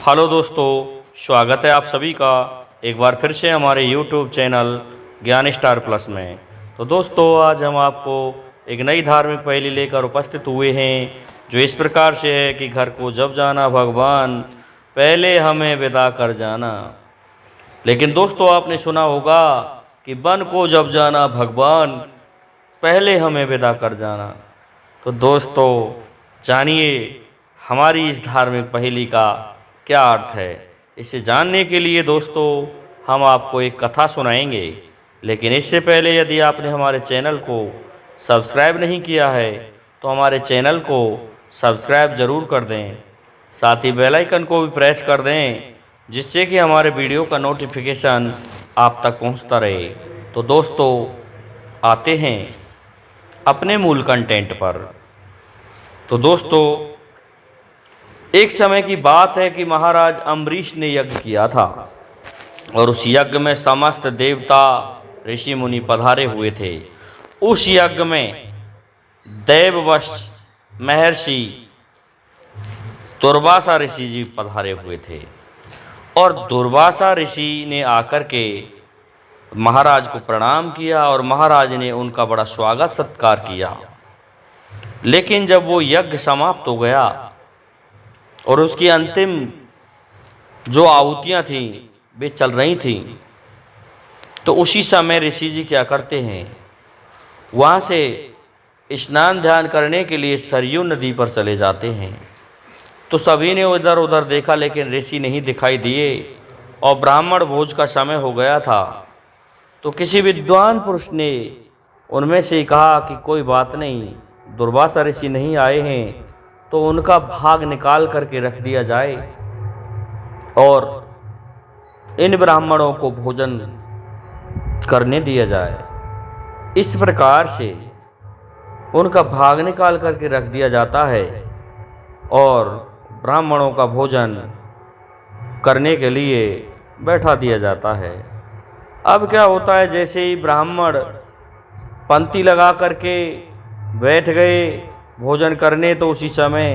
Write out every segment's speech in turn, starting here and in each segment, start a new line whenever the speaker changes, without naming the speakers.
Hello दोस्तों, स्वागत है आप सभी का एक बार फिर से हमारे YouTube चैनल ज्ञान स्टार प्लस में। तो दोस्तों, आज हम आपको एक नई धार्मिक पहेली लेकर उपस्थित हुए हैं जो इस प्रकार से है कि घर को जब जाना भगवान, पहले हमें विदा कर जाना। लेकिन दोस्तों, आपने सुना होगा कि वन को जब जाना भगवान, पहले हमें विदा कर जाना। तो दोस्तों, जानिए हमारी इस धार्मिक पहेली का क्या अर्थ है। इसे जानने के लिए दोस्तों हम आपको एक कथा सुनाएंगे। लेकिन इससे पहले यदि आपने हमारे चैनल को सब्सक्राइब नहीं किया है तो हमारे चैनल को सब्सक्राइब ज़रूर कर दें, साथ ही बेल आइकन को भी प्रेस कर दें जिससे कि हमारे वीडियो का नोटिफिकेशन आप तक पहुंचता रहे। तो दोस्तों, आते हैं अपने मूल कंटेंट पर। तो दोस्तों, एक समय की बात है कि महाराज अम्बरीश ने यज्ञ किया था और उस यज्ञ में समस्त देवता ऋषि मुनि पधारे हुए थे। उस यज्ञ में देववश महर्षि दुर्वासा ऋषि जी पधारे हुए थे और दुर्वासा ऋषि ने आकर के महाराज को प्रणाम किया और महाराज ने उनका बड़ा स्वागत सत्कार किया। लेकिन जब वो यज्ञ समाप्त हो गया और उसकी अंतिम जो आहुतियाँ थीं वे चल रही थीं, तो उसी समय ऋषि जी क्या करते हैं, वहाँ से स्नान ध्यान करने के लिए सरयू नदी पर चले जाते हैं। तो सभी ने इधर उधर देखा लेकिन ऋषि नहीं दिखाई दिए और ब्राह्मण भोज का समय हो गया था। तो किसी विद्वान पुरुष ने उनमें से कहा कि कोई बात नहीं, दुर्वासा ऋषि नहीं आए हैं तो उनका भाग निकाल करके रख दिया जाए और इन ब्राह्मणों को भोजन करने दिया जाए। इस प्रकार से उनका भाग निकाल करके रख दिया जाता है और ब्राह्मणों का भोजन करने के लिए बैठा दिया जाता है। अब क्या होता है, जैसे ही ब्राह्मण पंक्ति लगा करके बैठ गए भोजन करने, तो उसी समय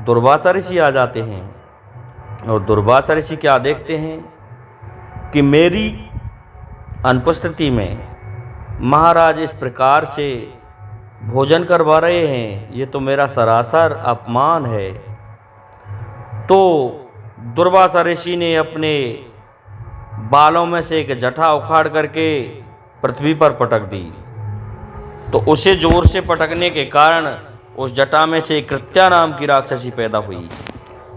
दुर्वासा ऋषि आ जाते हैं और दुर्वासा ऋषि क्या देखते हैं कि मेरी अनुपस्थिति में महाराज इस प्रकार से भोजन करवा रहे हैं, ये तो मेरा सरासर अपमान है। तो दुर्वासा ऋषि ने अपने बालों में से एक जटा उखाड़ करके पृथ्वी पर पटक दी। तो उसे जोर से पटकने के कारण उस जटा में से कृत्या नाम की राक्षसी पैदा हुई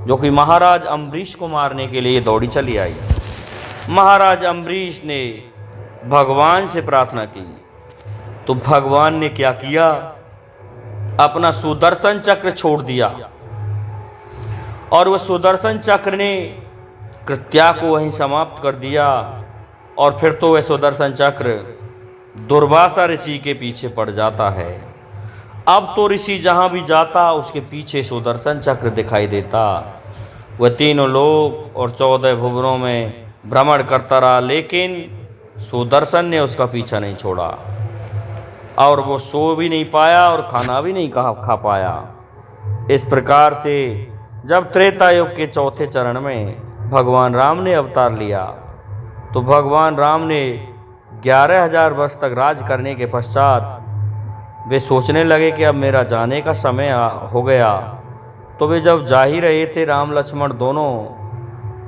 जो कि महाराज अम्बरीश को मारने के लिए दौड़ी चली आई। महाराज अम्बरीश ने भगवान से प्रार्थना की तो भगवान ने क्या किया, अपना सुदर्शन चक्र छोड़ दिया और वह सुदर्शन चक्र ने कृत्या को वहीं समाप्त कर दिया। और फिर तो वह सुदर्शन चक्र दुर्वासा ऋषि के पीछे पड़ जाता है। अब तो ऋषि जहाँ भी जाता उसके पीछे सुदर्शन चक्र दिखाई देता। वह तीनों लोक और 14 भुवनों में भ्रमण करता रहा, लेकिन सुदर्शन ने उसका पीछा नहीं छोड़ा और वो सो भी नहीं पाया और खाना भी नहीं खा पाया। इस प्रकार से जब त्रेता युग के चौथे चरण में भगवान राम ने अवतार लिया तो भगवान राम ने 11,000 वर्ष तक राज करने के पश्चात वे सोचने लगे कि अब मेरा जाने का समय हो गया। तो वे जब जा ही रहे थे, राम लक्ष्मण दोनों,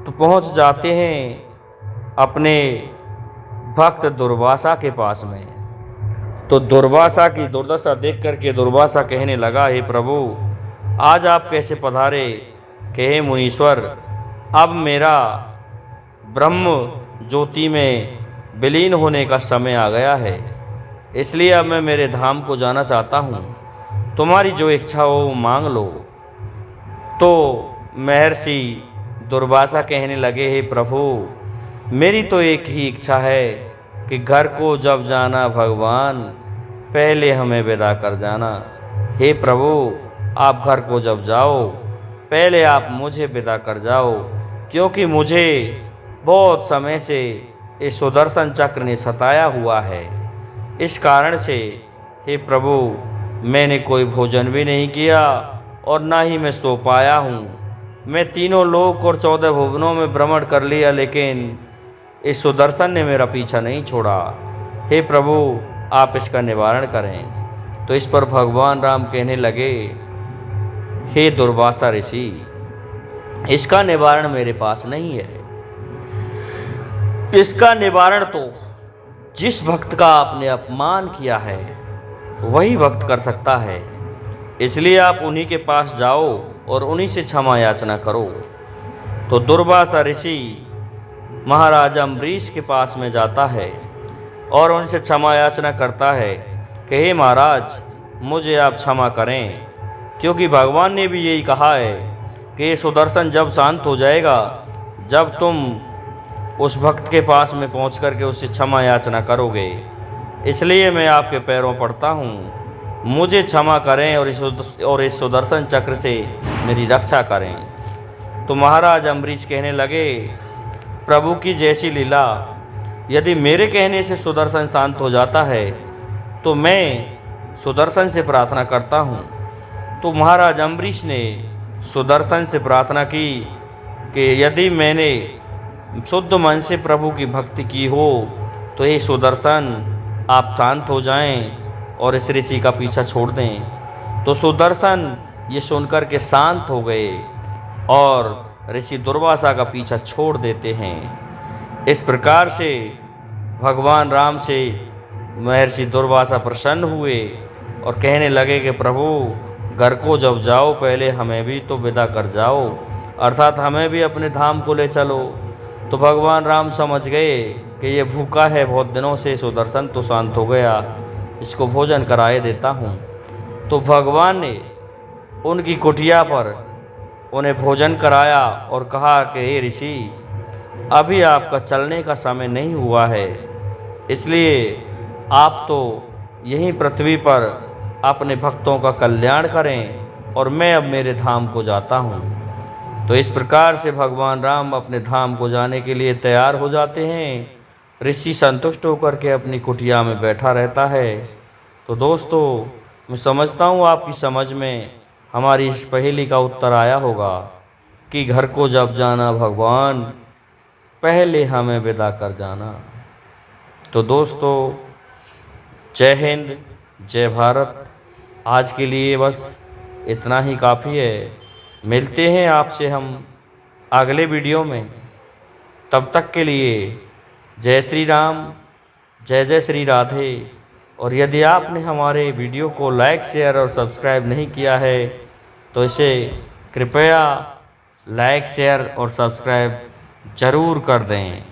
तो पहुंच जाते हैं अपने भक्त दुर्वासा के पास में। तो दुर्वासा की दुर्दशा देख करके दुर्वासा कहने लगा, हे प्रभु, आज आप कैसे पधारे? कहे मुनीश्वर, अब मेरा ब्रह्म ज्योति में विलीन होने का समय आ गया है, इसलिए अब मैं मेरे धाम को जाना चाहता हूँ। तुम्हारी जो इच्छा हो वो मांग लो। तो महर्षि दुर्वासा कहने लगे, हे प्रभु, मेरी तो एक ही इच्छा है कि घर को जब जाना भगवान, पहले हमें विदा कर जाना। हे प्रभु, आप घर को जब जाओ पहले आप मुझे विदा कर जाओ, क्योंकि मुझे बहुत समय से इस सुदर्शन चक्र ने सताया हुआ है। इस कारण से हे प्रभु, मैंने कोई भोजन भी नहीं किया और ना ही मैं सो पाया हूँ। मैं तीनों लोक और 14 भुवनों में भ्रमण कर लिया, लेकिन इस सुदर्शन ने मेरा पीछा नहीं छोड़ा। हे प्रभु, आप इसका निवारण करें। तो इस पर भगवान राम कहने लगे, हे दुर्वासा ऋषि, इसका निवारण मेरे पास नहीं है। इसका निवारण तो जिस भक्त का आपने अपमान किया है वही भक्त कर सकता है। इसलिए आप उन्हीं के पास जाओ और उन्हीं से क्षमा याचना करो। तो दुर्वासा ऋषि महाराजा अम्बरीश के पास में जाता है और उनसे क्षमा याचना करता है कि हे महाराज, मुझे आप क्षमा करें, क्योंकि भगवान ने भी यही कहा है कि ये सुदर्शन जब शांत हो जाएगा, जब तुम उस भक्त के पास में पहुंच कर के उससे क्षमा याचना करोगे। इसलिए मैं आपके पैरों पड़ता हूँ, मुझे क्षमा करें और इस सुदर्शन चक्र से मेरी रक्षा करें। तो महाराज अम्बरीश कहने लगे, प्रभु की जैसी लीला, यदि मेरे कहने से सुदर्शन शांत हो जाता है तो मैं सुदर्शन से प्रार्थना करता हूँ। तो महाराज अम्बरीश ने सुदर्शन से प्रार्थना की कि यदि मैंने शुद्ध मन से प्रभु की भक्ति की हो तो ये सुदर्शन आप शांत हो जाएं और इस ऋषि का पीछा छोड़ दें। तो सुदर्शन ये सुनकर के शांत हो गए और ऋषि दुर्वासा का पीछा छोड़ देते हैं। इस प्रकार से भगवान राम से महर्षि दुर्वासा प्रसन्न हुए और कहने लगे कि प्रभु, घर को जब जाओ पहले हमें भी तो विदा कर जाओ, अर्थात हमें भी अपने धाम को ले चलो। तो भगवान राम समझ गए कि ये भूखा है बहुत दिनों से, सुदर्शन तो शांत हो गया, इसको भोजन कराए देता हूँ। तो भगवान ने उनकी कुटिया पर उन्हें भोजन कराया और कहा कि हे ऋषि, अभी आपका चलने का समय नहीं हुआ है, इसलिए आप तो यहीं पृथ्वी पर अपने भक्तों का कल्याण करें और मैं अब मेरे धाम को जाता हूँ। तो इस प्रकार से भगवान राम अपने धाम को जाने के लिए तैयार हो जाते हैं। ऋषि संतुष्ट होकर के अपनी कुटिया में बैठा रहता है। तो दोस्तों, मैं समझता हूँ आपकी समझ में हमारी इस पहेली का उत्तर आया होगा कि घर को जब जाना भगवान, पहले हमें विदा कर जाना। तो दोस्तों, जय हिंद, जय भारत। आज के लिए बस इतना ही काफ़ी है। मिलते हैं आपसे हम अगले वीडियो में। तब तक के लिए जय श्री राम, जय जय श्री राधे। और यदि आपने हमारे वीडियो को लाइक, शेयर और सब्सक्राइब नहीं किया है तो इसे कृपया लाइक, शेयर और सब्सक्राइब ज़रूर कर दें।